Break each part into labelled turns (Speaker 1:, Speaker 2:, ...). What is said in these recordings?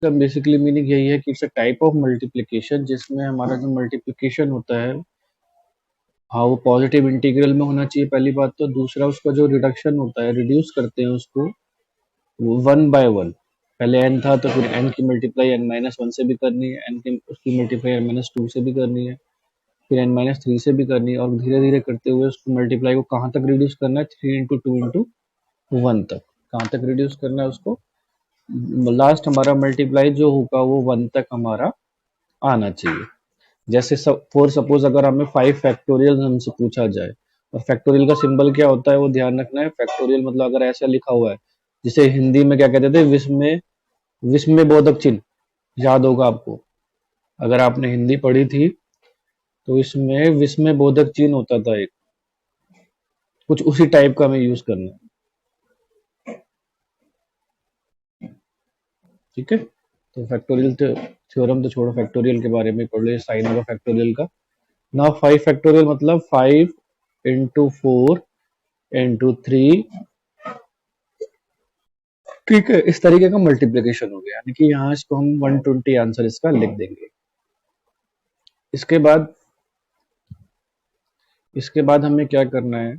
Speaker 1: का basically meaning यही है कि it's a type of multiplication जिसमें हमारा जो मल्टीप्लिकेशन होता है, हाँ, वो पॉजिटिव इंटीग्रल में होना चाहिए पहली बात तो। दूसरा, उसका जो रिडक्शन होता है, रिड्यूस करते हैं उसको वन बाय वन। पहले n था तो फिर n की मल्टीप्लाई n-1 से भी करनी है, n की उसकी मल्टीप्लाई n-2 से भी करनी है, फिर n-3 से भी करनी है, और धीरे धीरे करते हुए उसको मल्टीप्लाई को कहाँ तक रिड्यूस करना है, 3 इंटू 2 इंटू 1 तक। कहाँ तक रिड्यूस करना है उसको, लास्ट हमारा मल्टीप्लाई जो होगा वो 1 तक हमारा आना चाहिए। जैसे फॉर सपोज अगर हमें 5 फैक्टोरियल हमसे पूछा जाए, और फैक्टोरियल का सिंबल क्या होता है वो ध्यान रखना है। फैक्टोरियल मतलब अगर ऐसा लिखा हुआ है, जिसे हिंदी में क्या कहते थे, विस्मय बोधक चिन्ह, याद होगा आपको, अगर आपने हिंदी पढ़ी थी तो इसमें विस्मय बोधक चिन्ह होता था एक, कुछ उसी टाइप का हमें यूज करना है। ठीक है, तो फैक्टोरियल थ्योरम तो छोड़ो, फैक्टोरियल के बारे में पढ़ लो, साइन होगा फैक्टोरियल का। नाउ 5 फैक्टोरियल मतलब 5 इंटू 4 इंटू 3। ठीक है, इस तरीके का मल्टीप्लिकेशन हो गया, यानी कि यहाँ इसको हम 120 आंसर इसका लिख देंगे। इसके बाद हमें क्या करना है,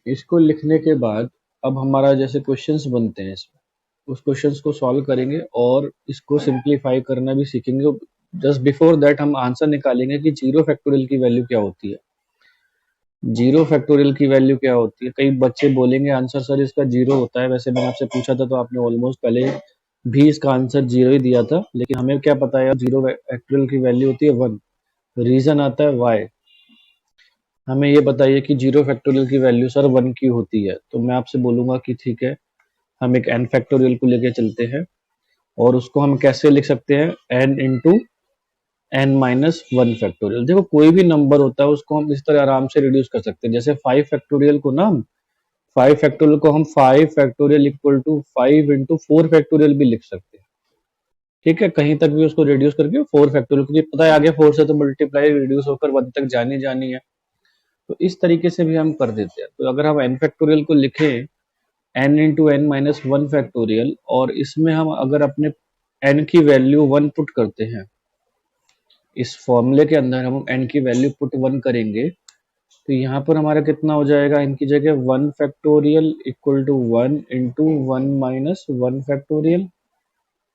Speaker 1: इसको लिखने के बाद अब हमारा जैसे क्वेश्चंस बनते हैं इसमें, उस क्वेश्चंस को सॉल्व करेंगे और इसको सिंप्लीफाई करना भी सीखेंगे। जस्ट बिफोर दैट हम आंसर निकालेंगे कि जीरो फैक्टोरियल की वैल्यू क्या होती है। जीरो फैक्टोरियल की वैल्यू क्या होती है, कई बच्चे बोलेंगे आंसर सर इसका जीरो होता है। वैसे मैंने आपसे पूछा था तो आपने ऑलमोस्ट पहले भी इसका आंसर जीरो ही दिया था, लेकिन हमें क्या पता है, जीरो फैक्टोरियल की वैल्यू होती है 1। रीजन आता है वाई। हमें ये बताइए कि जीरो फैक्टोरियल की वैल्यू सर 1 की होती है, तो मैं आपसे बोलूंगा कि ठीक है, हम एक n फैक्टोरियल को लेके चलते हैं, और उसको हम कैसे लिख सकते हैं, n इंटू n-1 फैक्टोरियल। देखो कोई भी नंबर होता है उसको हम इस तरह आराम से रिड्यूस कर सकते हैं। जैसे 5 फैक्टोरियल को ना हम 5 फैक्टोरियल को हम 5 factorial equal to 5 into 4 factorial भी लिख सकते हैं। ठीक है, कहीं तक भी उसको रिड्यूस करके 4 फैक्टोरियल, क्योंकि पता है आगे 4 से तो मल्टीप्लाई रिड्यूस होकर 1 तक जानी जानी है, तो इस तरीके से भी हम कर देते हैं। तो अगर हम n फैक्टोरियल को लिखें n इंटू n-1 फैक्टोरियल, और इसमें हम अगर अपने n की वैल्यू 1 पुट करते हैं, इस फॉर्मूले के अंदर हम n की वैल्यू पुट 1 करेंगे, तो यहाँ पर हमारा कितना हो जाएगा, इनकी जगह 1 factorial equal to 1 into 1-1 factorial,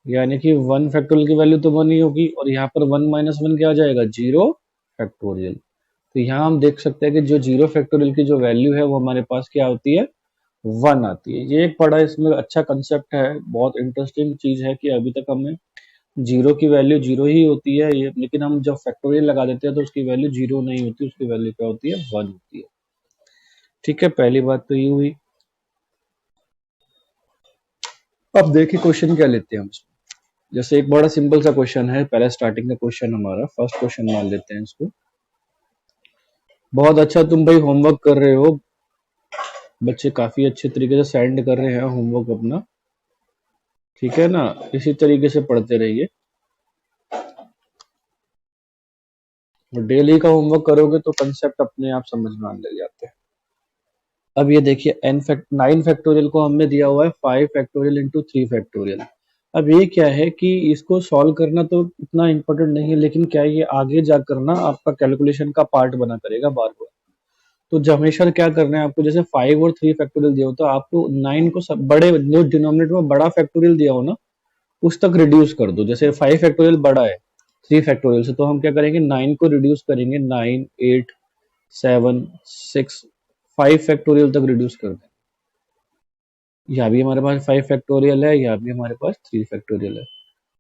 Speaker 1: यानी कि 1 फैक्टोरियल की वैल्यू तो 1 ही होगी, और यहाँ पर 1-1 क्या आ जाएगा, 0 फैक्टोरियल। तो यहाँ हम देख सकते हैं कि जो 0 फैक्टोरियल की जो वैल्यू है वो हमारे पास क्या होती है, 1 आती है। ये एक बड़ा इसमें अच्छा कंसेप्ट है, बहुत इंटरेस्टिंग चीज है कि अभी तक हमें जीरो की वैल्यू जीरो ही होती है ये, लेकिन हम जब फैक्टोरियल लगा देते हैं तो उसकी वैल्यू जीरो नहीं होती, उसकी वैल्यू क्या होती है, 1 होती है। ठीक है, पहली बात तो ये हुई। अब देखिए क्वेश्चन क्या लेते हैं हम इसमें। जैसे एक बड़ा सिंपल सा क्वेश्चन है, पहले स्टार्टिंग का क्वेश्चन, हमारा फर्स्ट क्वेश्चन मान लेते हैं इसको। बहुत अच्छा तुम भाई होमवर्क कर रहे हो, बच्चे काफी अच्छे तरीके से सेंड कर रहे हैं होमवर्क अपना। ठीक है ना, इसी तरीके से पढ़ते रहिए, और डेली का होमवर्क करोगे तो कंसेप्ट अपने आप समझ में आने लग जाते हैं। अब ये देखिए नाइन फैक्टोरियल को हमने दिया हुआ है 5 फैक्टोरियल इंटू 3 फैक्टोरियल। अब ये क्या है कि इसको सॉल्व करना तो इतना इम्पोर्टेंट नहीं है, लेकिन क्या है, ये आगे जाकर ना आपका कैलकुलेशन का पार्ट बना करेगा बार बार। तो जो हमेशा क्या करना है आपको, जैसे 5 और 3 फैक्टोरियल दिया हो तो आपको 9 को सब बड़े, जो डिनोमिनेटर में बड़ा फैक्टोरियल दिया हो ना उस तक रिड्यूस कर दो। जैसे 5 फैक्टोरियल बड़ा है 3 फैक्टोरियल से, तो हम क्या करेंगे, 9 को रिड्यूस करेंगे, 9, 8, 7, 6, 5 फैक्टोरियल तक रिड्यूस कर दें। यहाँ भी हमारे पास 5 फैक्टोरियल है, यहाँ भी हमारे पास 3 फैक्टोरियल है,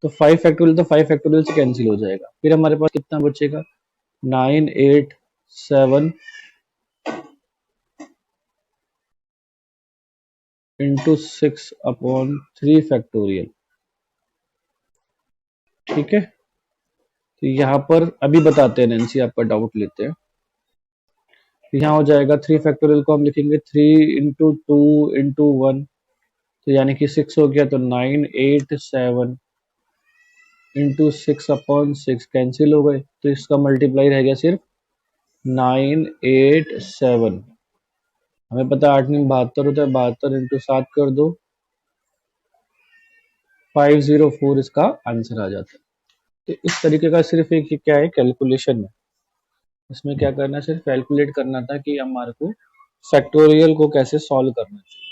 Speaker 1: तो 5 फैक्टोरियल तो 5 फैक्टोरियल से कैंसिल हो जाएगा। फिर हमारे पास कितना बचेगा, 9, 8, 7 इंटू 6 अपॉन 3 फैक्टोरियल। ठीक है, तो यहाँ पर अभी बताते हैं, नैन्सी आपका डाउट लेते हैं। यहाँ हो जाएगा 3 फैक्टोरियल को हम लिखेंगे 3 इंटू 2 इंटू 1, तो यानी कि 6 हो गया, तो 9, 8, 7 इंटू 6 अपॉन 6 कैंसिल हो गए, तो इसका मल्टीप्लाई रह गया सिर्फ 9, 8, 7। हमें पता है 8 में 72 होता है, 72 इंटू 7 कर दो, 504 इसका आंसर आ जाता है। तो इस तरीके का सिर्फ एक क्या है, कैलकुलेशन है। इसमें क्या करना है, सिर्फ कैलकुलेट करना था कि हमारे को फैक्टोरियल को कैसे सॉल्व करना चाहिए।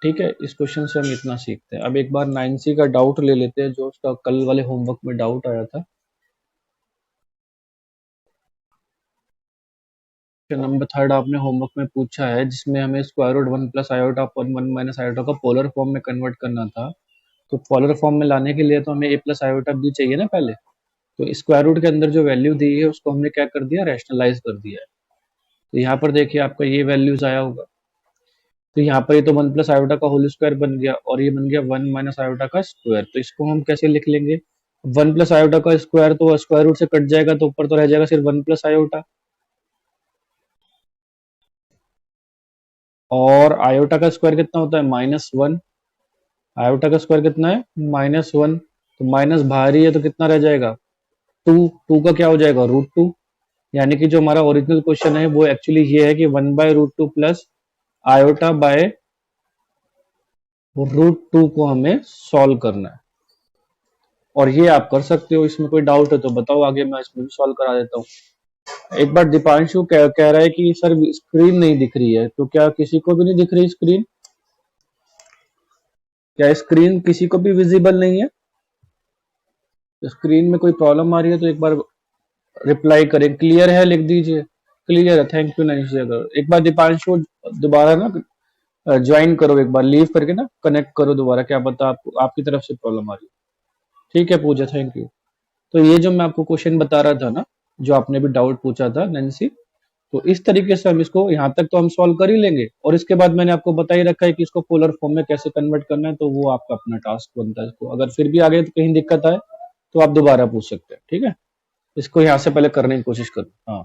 Speaker 1: ठीक है, इस क्वेश्चन से हम इतना सीखते हैं। अब एक बार 9C का डाउट ले लेते हैं, जो उसका कल वाले होमवर्क में डाउट आया था। नंबर 3 आपने होमवर्क में पूछा है, जिसमें हमें square root 1 plus iota upon 1 minus iota का पोलर फॉर्म में कन्वर्ट करना था। तो पोलर फॉर्म में लाने के लिए तो हमें a प्लस आयोटा b चाहिए ना पहले। तो स्क्वायर रूट के अंदर जो वैल्यू दी है उसको हमने क्या कर दिया, रैशनलाइज कर दिया है। तो यहाँ पर देखिए आपका ये वैल्यूज आया होगा। तो यहाँ पर ये तो 1 प्लस आयोटा का होल स्क्वायर बन गया, और ये बन गया 1 माइनस आयोटा का स्क्वायर। तो इसको हम कैसे लिख लेंगे, 1 प्लस आयोटा का स्क्वायर तो स्क्वायर रूट से कट जाएगा, तो ऊपर तो रह जाएगा सिर्फ 1 प्लस आयोटा, और आयोटा का स्क्वायर कितना होता है, -1। आयोटा का स्क्वायर कितना है, -1। तो माइनस बाहर ही है, तो कितना रह जाएगा, 2। 2 का क्या हो जाएगा, √2। यानी कि जो हमारा ओरिजिनल क्वेश्चन है वो एक्चुअली ये है कि 1/√2 प्लस आयोटा बाय √2 को हमें सॉल्व करना है। और ये आप कर सकते हो, इसमें कोई डाउट है तो बताओ, आगे मैं इसमें भी सॉल्व करा देता हूँ। एक बार दीपांशु कह रहा है कि सर स्क्रीन नहीं दिख रही है, तो क्या किसी को भी नहीं दिख रही स्क्रीन? क्या स्क्रीन किसी को भी विजिबल नहीं है? स्क्रीन में कोई प्रॉब्लम आ रही है तो एक बार रिप्लाई करें। क्लियर है लिख दीजिए, क्लियर है, थैंक यू। नहीं अगर एक बार दीपांशु दोबारा ना ज्वाइन करो, एक बार लीव करके ना कनेक्ट करो दोबारा, क्या पता आपको आपकी तरफ से प्रॉब्लम आ रही है। ठीक है पूजा, थैंक यू। तो ये जो मैं आपको क्वेश्चन बता रहा था ना, जो आपने भी डाउट पूछा था नैन्सी, तो इस तरीके से हम इसको यहाँ तक तो हम सॉल्व कर ही लेंगे, और इसके बाद मैंने आपको बता ही रखा है कि इसको पोलर फॉर्म में कैसे कन्वर्ट करना है, तो वो आपका अपना टास्क बनता है। इसको अगर फिर भी आगे तो कहीं दिक्कत आए तो आप दोबारा पूछ सकते हैं, ठीक है। इसको यहाँ से पहले करने की कोशिश करो। हाँ,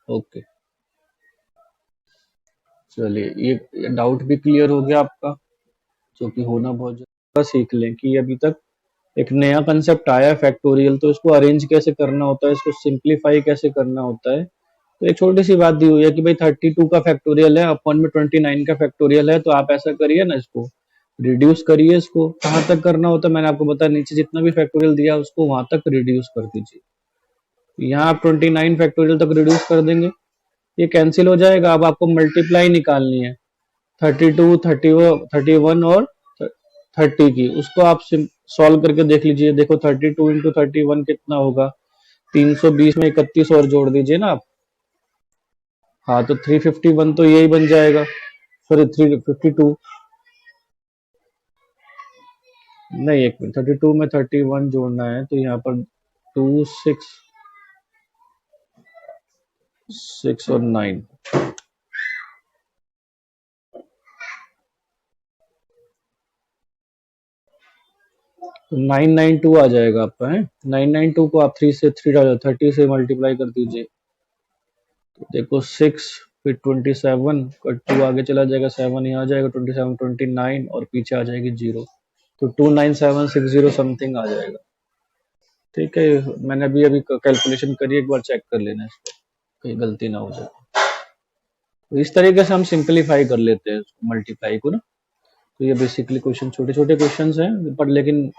Speaker 1: ओके, चलिए ये डाउट भी क्लियर हो गया आपका, जो कि होना बहुत जरूरी। सीख लें कि अभी तक एक नया कंसेप्ट आया है फैक्टोरियल, तो इसको अरेंज कैसे करना होता है, इसको सिंप्लीफाई कैसे करना होता है। तो एक छोटी सी बात दी हुई है कि भाई 32 का फैक्टोरियल है अपॉन में 29 का फैक्टोरियल है, तो आप ऐसा करिए ना, इसको रिड्यूस करिए। इसको कहाँ तक करना होता है मैंने आपको बताया, नीचे जितना भी फैक्टोरियल दिया उसको वहां तक रिड्यूस कर दीजिए। यहाँ आप 29 फैक्टोरियल तक रिड्यूस कर देंगे, ये कैंसिल हो जाएगा। अब आपको मल्टीप्लाई निकालनी है 32, 31 और 30 की, उसको आप सॉल्व करके देख लीजिए। देखो 32 इंटू 31 कितना होगा, 320 में 31 और जोड़ दीजिए ना आप। हाँ, तो 351 तो यही बन जाएगा, सॉरी 352 नहीं, एक मिनट, 32 में 31 जोड़ना है, तो यहाँ पर 2 6 6 और 9, 992 आ जाएगा आपका है। 992 को आप 30 से मल्टीप्लाई कर दीजिए, तो देखो 6 फिर 27 का 2 आगे चला जाएगा, 7 यहाँ आ जाएगा, 27 29 और पीछे आ जाएगी 0, तो 29760 समथिंग आ जाएगा। ठीक है, मैंने अभी अभी कैलकुलेशन करी, एक बार चेक कर लेना इसको, कहीं गलती ना हो जाए। तो इस तरीके से हम सिंपलीफाई कर लेते हैं मल्टीप्लाई को ना। तो ये बेसिकली क्वेश्चन छोटे छोटे क्वेश्चंस हैं, पर लेकिन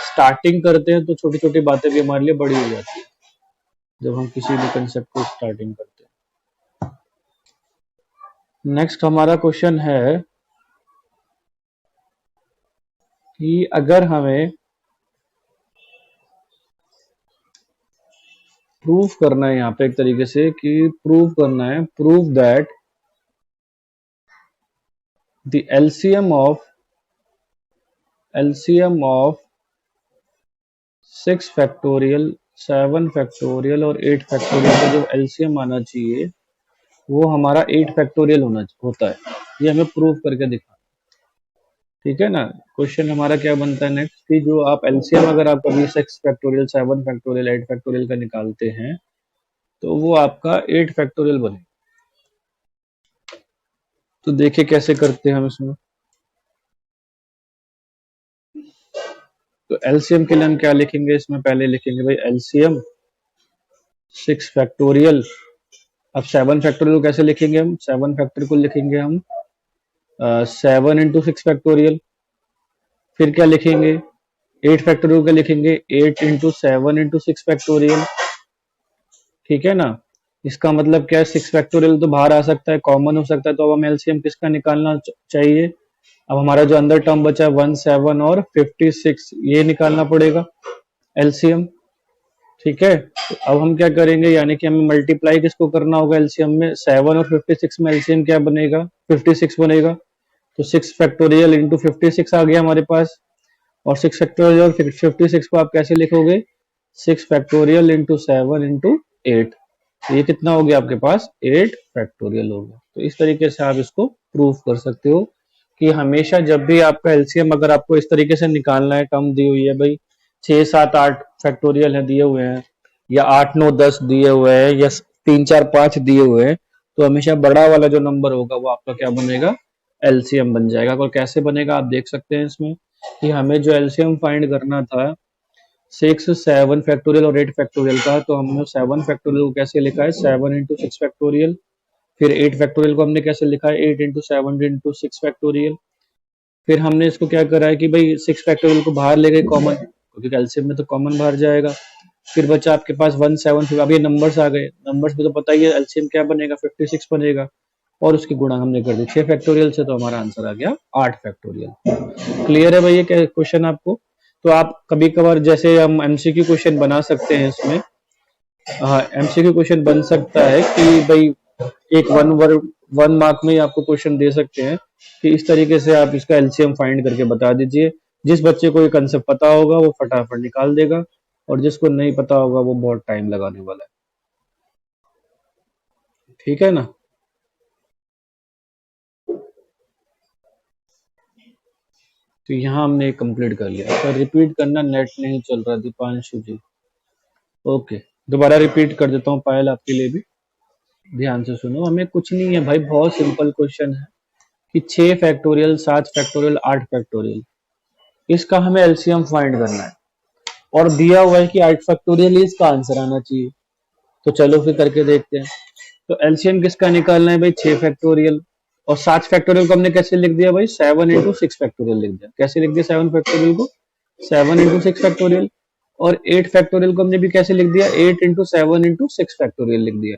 Speaker 1: स्टार्टिंग करते हैं तो छोटी छोटी बातें भी हमारे लिए बड़ी हो जाती है जब हम किसी भी कंसेप्ट को स्टार्टिंग करते हैं। नेक्स्ट हमारा क्वेश्चन है कि अगर हमें प्रूफ करना है, यहाँ पे एक तरीके से कि प्रूव करना है, prove that the LCM of 6 factorial, 7 factorial और 8 फैक्टोरियल का जो LCM आना चाहिए वो हमारा 8 फैक्टोरियल होता है। ये हमें प्रूव करके दिखा, ठीक है ना। क्वेश्चन हमारा क्या बनता है नेक्स्ट, कि जो आप एलसीएम अगर आप कभी 6 फैक्टोरियल, 7 फैक्टोरियल, 8 फैक्टोरियल का निकालते हैं तो वो आपका 8 फैक्टोरियल बने। तो देखिए कैसे करते हैं हम इसमें। तो एलसीएम के लिए हम क्या लिखेंगे, इसमें पहले लिखेंगे भाई एलसीएम 6 फैक्टोरियल अब 7 फैक्टोरियल को कैसे लिखेंगे हम? 7 फैक्टोरियल को लिखेंगे हम 7 इंटू 6 फैक्टोरियल। फिर क्या लिखेंगे? 8 फैक्टोरियल का लिखेंगे 8 इंटू 7 इंटू 6 फैक्टोरियल। ठीक है ना? इसका मतलब क्या है, 6 फैक्टोरियल तो बाहर आ सकता है, कॉमन हो सकता है, तो अब हमें एलसीएम किसका निकालना चाहिए? अब हमारा जो अंदर टर्म बचा है 17 और 56, ये निकालना पड़ेगा एलसीएम। ठीक है, तो अब हम क्या करेंगे, यानी कि हमें मल्टीप्लाई किसको करना होगा एलसीएम में? 7 और 56 में एलसीएम क्या बनेगा? 56 बनेगा। तो 6 फैक्टोरियल इंटू 56 आ गया हमारे पास। और 6 फैक्टोरियल और 56 को आप कैसे लिखोगे? 6 फैक्टोरियल इंटू 7 इंटू 8। ये कितना हो गया आपके पास? 8 फैक्टोरियल हो गया। तो इस तरीके से आप इसको प्रूव कर सकते हो कि हमेशा जब भी आपका एलसीएम अगर आपको इस तरीके से निकालना है, टर्म दी हुई है भाई 6 7 8 फैक्टोरियल है दिए हुए हैं, या 8 9 10 दिए हुए हैं, या 3 4 5 दिए हुए हैं, तो हमेशा बड़ा वाला जो नंबर होगा वो आपका क्या बनेगा? एलसीएम बन जाएगा। और कैसे बनेगा आप देख सकते हैं इसमें कि हमें जो एलसीएम फाइंड करना था 6 7 फैक्टोरियल और 8 फैक्टोरियल का, तो हमने 7 फैक्टोरियल को कैसे लिखा है? 7 इंटू 6 फैक्टोरियल। फिर 8 फैक्टोरियल को हमने कैसे लिखा है? 8 इंटू 7 इंटू 6 फैक्टोरियल। फिर हमने इसको क्या करा है कि भाई 6 फैक्टोरियल को बाहर ले गए कॉमन, क्योंकि एलसीएम में तो कॉमन बाहर जाएगा। फिर बचा आपके पास 1 7 फिर अब ये नंबर्स आ गए, नंबर्स में तो पता ही है एलसीएम क्या बनेगा? 56 बनेगा। और उसकी गुणा हमने कर दी 6 फैक्टोरियल से, तो हमारा आंसर आ गया 8 फैक्टोरियल। क्लियर है भाई ये क्वेश्चन आपको? तो आप कभी कभार जैसे हम एमसीक्यू क्वेश्चन बना सकते हैं इसमें। हाँ, एमसीक्यू क्वेश्चन बन सकता है कि भाई एक 1 मार्क में ही आपको क्वेश्चन दे सकते हैं कि इस तरीके से आप इसका एलसीएम फाइंड करके बता दीजिए। जिस बच्चे को ये कंसेप्ट पता होगा वो फटाफट निकाल देगा, और जिसको नहीं पता होगा वो बहुत टाइम लगाने वाला है। ठीक है ना? तो यहाँ हमने कंप्लीट कर लिया। तो रिपीट करना, नेट नहीं चल रहा दीपांशु जी। ओके, दोबारा रिपीट कर देता हूँ पायल आपके लिए भी, ध्यान से सुनो। हमें कुछ नहीं है भाई, बहुत सिंपल क्वेश्चन है कि 6 फैक्टोरियल 7 फैक्टोरियल 8 फैक्टोरियल, इसका हमें एलसीएम फाइंड करना है, और दिया हुआ है कि 8 फैक्टोरियल ही इसका आंसर आना चाहिए। तो चलो फिर करके देखते हैं। तो एलसीएम किसका निकालना है भाई? 6 फैक्टोरियल। और 7 फैक्टोरियल को हमने कैसे लिख दिया भाई? 7 इंटू 6 फैक्टोरियल लिख दिया। कैसे लिख दिया 7 फैक्टोरियल को? 7 इंटू 6 फैक्टोरियल। और 8 फैक्टोरियल को हमने भी कैसे लिख दिया? 8 इंटू 7 इंटू 6 फैक्टोरियल लिख दिया।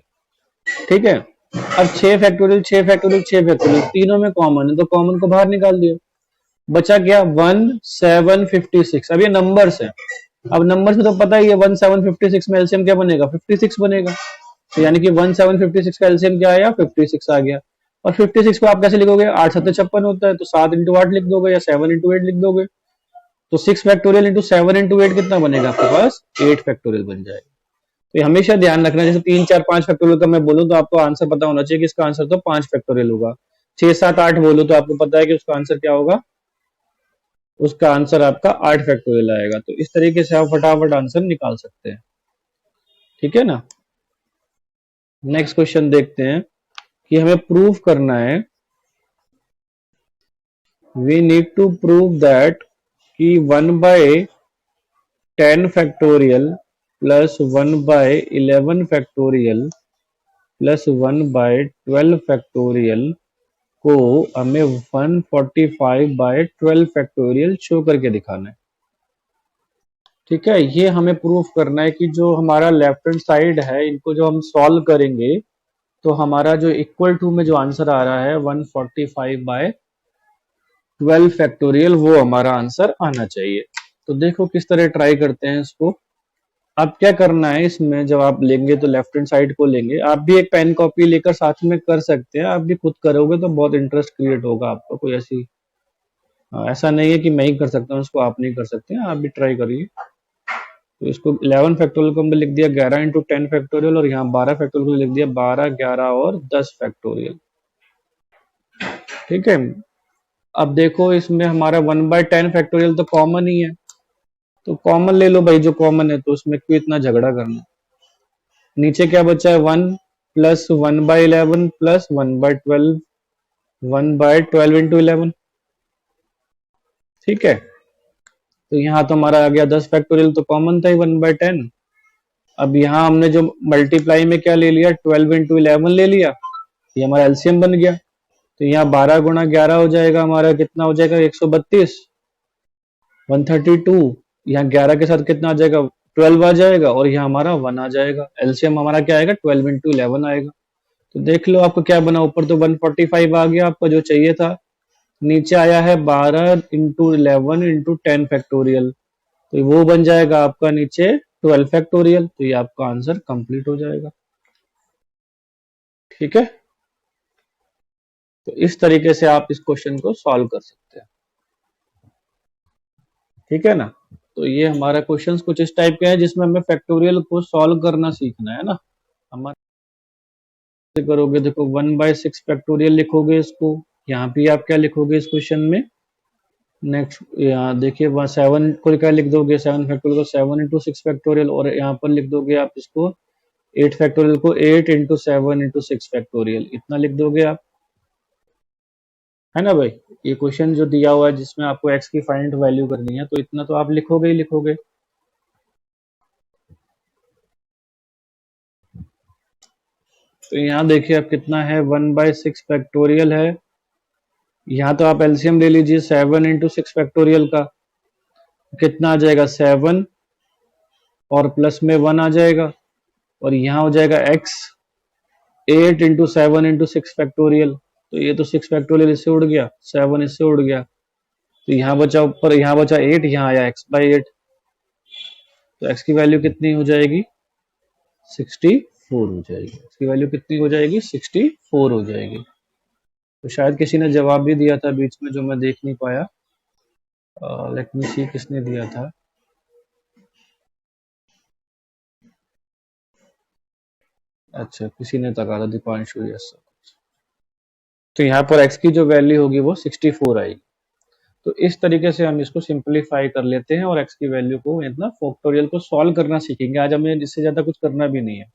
Speaker 1: ठीक है, अब 6 फैक्टोरियल 6 फैक्टोरियल 6 फैक्टोरियल तीनों में कॉमन है, तो कॉमन को बाहर निकाल दिया। बचा गया 1 7 56। अब ये नंबर्स है, अब नंबर्स में तो पता ही है 1 7 56 में एलसीएम क्या बनेगा? 56 बनेगा। तो यानी कि 1 7 56 का एलसीएम क्या आया? 56 आ गया। और 56 को आप कैसे लिखोगे? 8 7 56 होता है, तो 7 इंटू 8 लिख दोगे या 7 इंटू 8 लिख दोगे। तो 6 फैक्टोरियल इंटू 7 इंटू 8 कितना बनेगा आपके पास? 8 फैक्टोरियल बन जाएगा। तो ये हमेशा ध्यान रखना, जैसे 3 4 5 फैक्टोरियल का मैं बोलूं तो आपको आंसर पता होना चाहिए कि इसका आंसर तो 5 फैक्टोरियल होगा। 6 7 8 बोलो तो आपको पता है कि उसका आंसर क्या होगा? उसका आंसर आपका 8 फैक्टोरियल आएगा। तो इस तरीके से आप फटाफट आंसर निकाल सकते हैं। ठीक है ना? नेक्स्ट क्वेश्चन देखते हैं कि हमें प्रूव करना है, we need to prove that कि 1/10 factorial plus 1/11 factorial plus 1/12 factorial को हमें 145/12 फैक्टोरियल शो करके दिखाना है। ठीक है, ये हमें प्रूफ करना है कि जो हमारा लेफ्ट हैंड साइड है, इनको जो हम सॉल्व करेंगे तो हमारा जो इक्वल टू में जो आंसर आ रहा है 145/12 फैक्टोरियल, वो हमारा आंसर आना चाहिए। तो देखो किस तरह ट्राई करते हैं इसको। आप क्या करना है इसमें, जब आप लेंगे तो लेफ्ट हैंड साइड को लेंगे, आप भी एक पेन कॉपी लेकर साथ में कर सकते हैं। आप भी खुद करोगे तो बहुत इंटरेस्ट क्रिएट होगा आपको। कोई ऐसा नहीं है कि मैं ही कर सकता हूँ इसको, आप नहीं कर सकते हैं, आप भी ट्राई करिए। तो इसको 11 फैक्टोरियल को हमने लिख दिया 11 इंटू 10 फैक्टोरियल, और यहाँ 12 फैक्टोरियल को लिख दिया 12 11 और 10 फैक्टोरियल। ठीक है, अब देखो इसमें हमारा 1/10 फैक्टोरियल तो कॉमन ही है, तो कॉमन ले लो भाई, जो कॉमन है, तो उसमें क्यों इतना झगड़ा करना। नीचे क्या बचा है? 1 प्लस 1/11 प्लस 1/12, 1/12 इंटू 11। ठीक है, तो यहाँ तो हमारा आ गया 10 फैक्टोरियल, तो कॉमन था ही 1/10। अब यहाँ हमने जो मल्टीप्लाई में क्या ले लिया, 12 इंटू 11 ले लिया, ये हमारा एलसीएम बन गया। तो यहाँ 12 गुणा 11 हो जाएगा हमारा, कितना हो जाएगा 132, 132। यहाँ 11 के साथ कितना आ जाएगा, 12 आ जाएगा, और यहाँ हमारा 1 आ जाएगा। एलसीएम हमारा क्या आएगा, 12 इंटू 11 आएगा। तो देख लो आपको क्या बना, ऊपर तो 145 आ गया आपका जो चाहिए था, नीचे आया है 12 इंटू 11 इंटू 10 फैक्टोरियल, तो वो बन जाएगा आपका नीचे 12 फैक्टोरियल। तो ये आपका आंसर कंप्लीट हो जाएगा। ठीक है, तो इस तरीके से आप इस क्वेश्चन को सॉल्व कर सकते हैं। ठीक है ना, तो ये हमारा क्वेश्चंस कुछ इस टाइप के हैं जिसमें हमें फैक्टोरियल को सॉल्व करना सीखना है ना। हमारे करोगे, देखो 1/6 फैक्टोरियल लिखोगे इसको, यहाँ भी आप क्या लिखोगे इस क्वेश्चन में, नेक्स्ट यहाँ देखिए 7 को क्या लिख दोगे, 7 फैक्टोरियल को 7 इंटू 6 फैक्टोरियल, और यहाँ पर लिख दोगे आप इसको 8 फैक्टोरियल को 8 इंटू 7 इंटू 6 फैक्टोरियल, इतना लिख दोगे आप, है ना भाई। ये क्वेश्चन जो दिया हुआ है जिसमें आपको x की फाइंड वैल्यू करनी है, तो इतना तो आप लिखोगे ही लिखोगे। तो यहाँ देखिए अब कितना है, 1/6 फैक्टोरियल है। यहाँ तो आप एलसीएम ले लीजिए 7 इंटू 6 फैक्टोरियल का, कितना आ जाएगा 7 और प्लस में 1 आ जाएगा, और यहाँ हो जाएगा x 8 इंटू 7 इंटू 6 फैक्टोरियल। तो ये तो 6 फैक्टोरियल इससे उड़ गया, 7 इससे उड़ गया, तो यहाँ बचा ऊपर, यहाँ बचा 8, यहाँ आया x/8, तो x की वैल्यू कितनी हो जाएगी, 64 हो जाएगी। x की वैल्यू कितनी हो जाएगी, 64 हो जाएगी। तो शायद किसी ने जवाब भी दिया था बीच में जो मैं देख नहीं पाया, लेट मी सी किसने दिया था। अच्छा, किसी ने तो कहा था दीपांशु, यस। तो यहाँ पर x की जो वैल्यू होगी वो 64 आएगी। तो इस तरीके से हम इसको सिंपलीफाई कर लेते हैं और x की वैल्यू को, इतना फैक्टोरियल को सॉल्व करना सीखेंगे। आज हमें इससे ज्यादा कुछ करना भी नहीं है,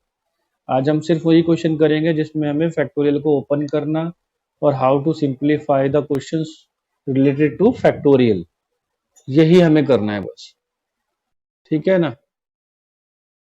Speaker 1: आज हम सिर्फ वही क्वेश्चन करेंगे जिसमें हमें फैक्टोरियल को ओपन करना और how to simplify the questions related to factorial, यही हमें करना है बस। ठीक है ना।